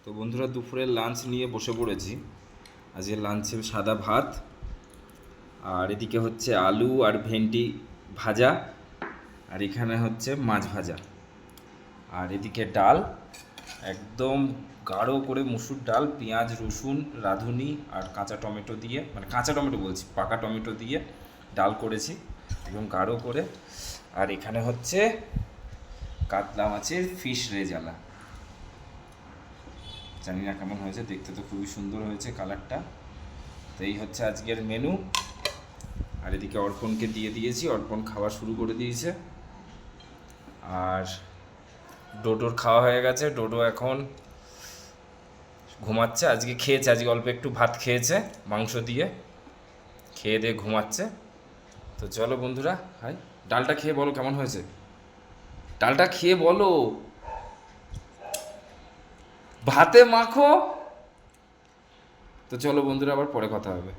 তো বন্ধুরা, দুপুরের লাঞ্চ নিয়ে বসে পড়েছি। আজকে লাঞ্চে সাদা ভাত, আর এদিকে হচ্ছে আলু আর ভেন্ডি ভাজা, আর এখানে হচ্ছে মাছ ভাজা, আর এদিকে ডাল, একদম গাঢ় করে মুসুর ডাল, পেঁয়াজ রসুন রাঁধুনি আর কাঁচা টমেটো দিয়ে, মানে কাঁচা টমেটো বলছি, পাকা টমেটো দিয়ে ডাল করেছি একদম গাঢ় করে। আর এখানে হচ্ছে কাতলা মাছের ফিশ রেজালা। জানি না কেমন হয়েছে, দেখতে তো খুবই সুন্দর হয়েছে কালারটা। তো এই হচ্ছে আজকের মেনু। আর এদিকে অর্পণকে দিয়ে দিয়েছি, অর্পণ খাওয়া শুরু করে দিয়েছে। আর ডোডোর খাওয়া হয়ে গেছে, ডোডো এখন ঘুমাচ্ছে। আজকে খেয়েছে, আজকে অল্প একটু ভাত খেয়েছে মাংস দিয়ে, খেয়ে দিয়ে ঘুমাচ্ছে। তো চলো বন্ধুরা, হাই, ডালটা খেয়ে বলো কেমন হয়েছে, ডালটা খেয়ে বলো, ভাতে মাখো। তো চলো বন্ধুরা, আবার পরে কথা হবে।